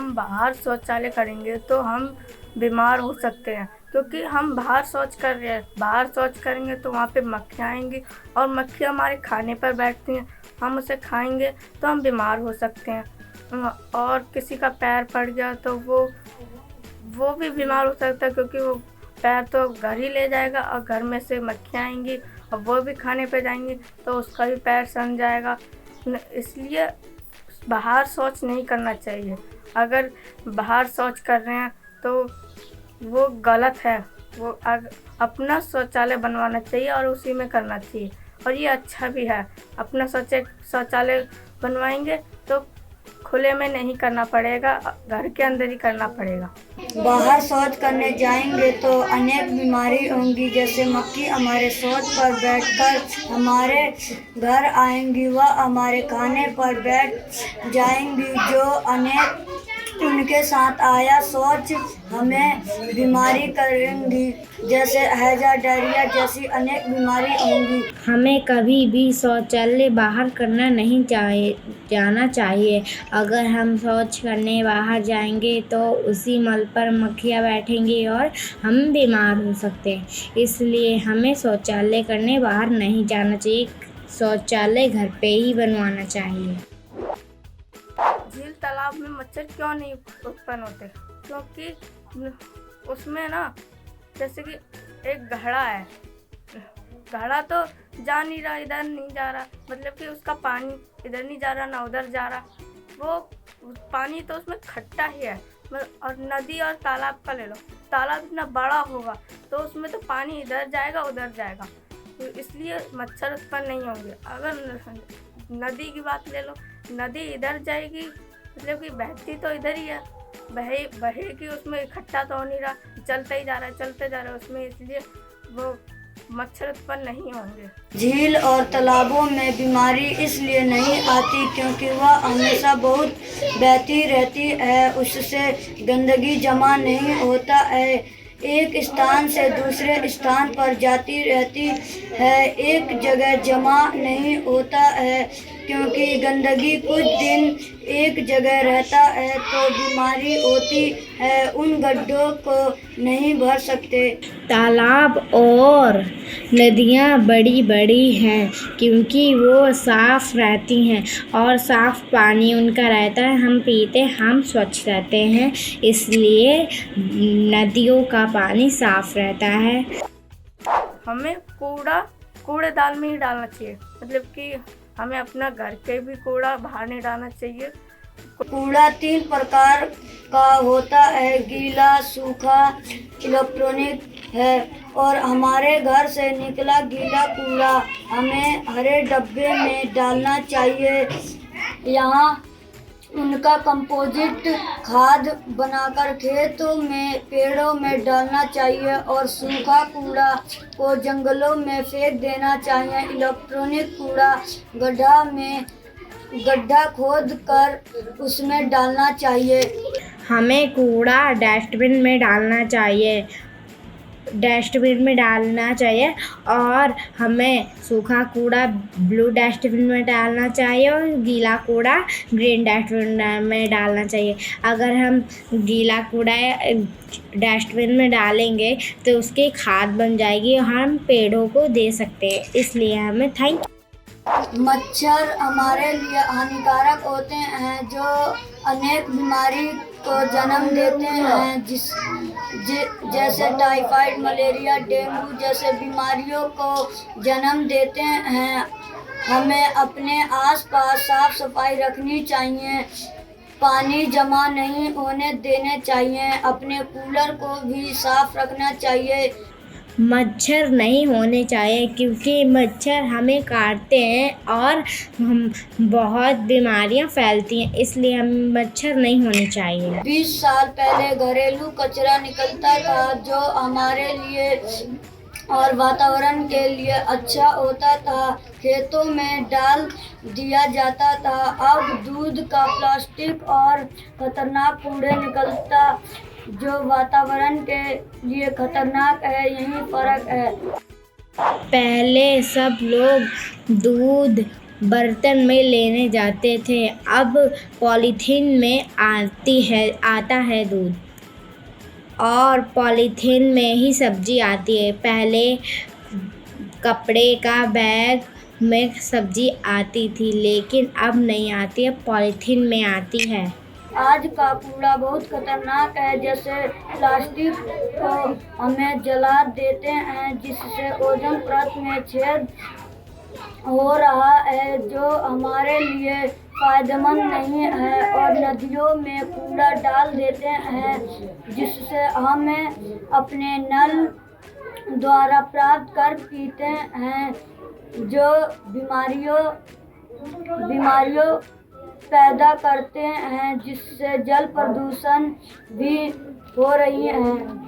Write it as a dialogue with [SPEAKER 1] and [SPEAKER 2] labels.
[SPEAKER 1] हम बाहर शौचालय करेंगे तो हम बीमार हो सकते हैं, क्योंकि हम बाहर शौच कर रहे हैं। बाहर शौच करेंगे तो वहाँ पे मक्खियाँ आएंगी और मक्खियाँ हमारे खाने पर बैठती हैं, हम उसे खाएंगे तो हम बीमार हो सकते हैं। और किसी का पैर पड़ गया तो वो भी बीमार हो सकता है, क्योंकि वो पैर तो घर ही ले जाएगा और घर में से मक्खियाँ आएंगी और वो भी खाने पे जाएंगी तो उसका भी पैर सन जाएगा। इसलिए बाहर शौच नहीं करना चाहिए। अगर बाहर शौच कर रहे हैं तो वो गलत है। वो अपना शौचालय बनवाना चाहिए और उसी में करना चाहिए, और ये अच्छा भी है। अपना शौचालय बनवाएंगे तो खुले में नहीं करना पड़ेगा, घर के अंदर ही करना पड़ेगा।
[SPEAKER 2] बाहर शौच करने जाएंगे तो अनेक बीमारी होंगी, जैसे मक्खी हमारे शौच पर बैठकर हमारे घर आएंगी व हमारे खाने पर बैठ जाएंगी, जो अनेक उनके साथ आया शौच हमें बीमारी करेंगी, जैसे हैजा, डायरिया जैसी अनेक बीमारी होंगी।
[SPEAKER 3] हमें कभी भी शौचालय बाहर करना नहीं जाना चाहिए। अगर हम शौच करने बाहर जाएंगे तो उसी मल पर मक्खियाँ बैठेंगी और हम बीमार हो सकते हैं। इसलिए हमें शौचालय करने बाहर नहीं जाना चाहिए, शौचालय घर पे ही बनवाना चाहिए।
[SPEAKER 1] झील तालाब में मच्छर क्यों नहीं उत्पन्न होते? क्योंकि उसमें ना, जैसे कि एक घड़ा है, घड़ा तो जा नहीं रहा, इधर नहीं जा रहा, मतलब कि उसका पानी इधर नहीं जा रहा ना उधर जा रहा, वो पानी तो उसमें खट्टा ही है। और नदी और तालाब का ले लो, तालाब इतना बड़ा होगा तो उसमें तो पानी इधर जाएगा उधर जाएगा, तो इसलिए मच्छर उत्पन्न नहीं होंगे। अगर नदी की बात ले लो, नदी इधर जाएगी, मतलब कि बहती तो इधर ही है, बहेगी, उसमें इकट्ठा तो हो नहीं रहा, चलता ही जा रहा है, चलते जा रहा है उसमें, इसलिए वो मच्छर उत्पन्न नहीं होंगे।
[SPEAKER 2] झील और तालाबों में बीमारी इसलिए नहीं आती क्योंकि वह हमेशा बहुत बहती रहती है, उससे गंदगी जमा नहीं होता है, एक स्थान से दूसरे स्थान पर जाती रहती है, एक जगह जमा नहीं होता है, क्योंकि गंदगी कुछ दिन एक जगह रहता है तो बीमारी होती है, उन गड्ढों को नहीं भर सकते।
[SPEAKER 3] तालाब और नदियाँ बड़ी बड़ी हैं क्योंकि वो साफ़ रहती हैं और साफ़ पानी उनका रहता है, हम पीते, हम स्वच्छ रहते हैं, इसलिए नदियों का पानी साफ़ रहता है।
[SPEAKER 1] हमें कूड़ेदान में ही डालना चाहिए, मतलब कि हमें अपना घर के भी कूड़ा बाहर नहीं डालना चाहिए।
[SPEAKER 2] कूड़ा 3 प्रकार का होता है, गीला, सूखा, इलेक्ट्रॉनिक है, और हमारे घर से निकला गीला कूड़ा हमें हरे डब्बे में डालना चाहिए, यहाँ उनका कंपोजिट खाद बनाकर खेतों में, पेड़ों में डालना चाहिए, और सूखा कूड़ा को जंगलों में फेंक देना चाहिए। इलेक्ट्रॉनिक कूड़ा गड्ढा खोद कर उसमें डालना चाहिए।
[SPEAKER 3] हमें कूड़ा डस्टबिन में डालना चाहिए और हमें सूखा कूड़ा ब्लू डस्टबिन में डालना चाहिए और गीला कूड़ा ग्रीन डस्टबिन में डालना चाहिए। अगर हम गीला कूड़ा डस्टबिन में डालेंगे तो उसकी खाद बन जाएगी और हम पेड़ों को दे सकते हैं, इसलिए हमें थैंक यू।
[SPEAKER 2] मच्छर हमारे लिए हानिकारक होते हैं, जो अनेक बीमारी को जन्म देते हैं, जैसे टाइफाइड, मलेरिया, डेंगू जैसे बीमारियों को जन्म देते हैं। हमें अपने आसपास साफ सफाई रखनी चाहिए, पानी जमा नहीं होने देने चाहिए, अपने कूलर को भी साफ रखना चाहिए।
[SPEAKER 3] मच्छर नहीं होने चाहिए क्योंकि मच्छर हमें काटते हैं और बहुत बीमारियां फैलती हैं, इसलिए हम मच्छर नहीं होने चाहिए।
[SPEAKER 2] 20 साल पहले घरेलू कचरा निकलता था जो हमारे लिए और वातावरण के लिए अच्छा होता था, खेतों में डाल दिया जाता था। अब दूध का प्लास्टिक और खतरनाक कूड़े निकलता जो वातावरण के लिए खतरनाक है, यही फर्क है।
[SPEAKER 3] पहले सब लोग दूध बर्तन में लेने जाते थे, अब पॉलीथीन में आता है दूध और पॉलीथीन में ही सब्जी आती है। पहले कपड़े का बैग में सब्जी आती थी, लेकिन अब नहीं आती, अब पॉलीथीन में आती है।
[SPEAKER 2] आज का कूड़ा बहुत खतरनाक है, जैसे प्लास्टिक को हमें जला देते हैं जिससे ओजोन परत में छेद हो रहा है, जो हमारे लिए फायदेमंद नहीं है। और नदियों में कूड़ा डाल देते हैं जिससे हमें अपने नल द्वारा प्राप्त कर पीते हैं, जो बीमारियों पैदा करते हैं, जिससे जल प्रदूषण भी हो रही है।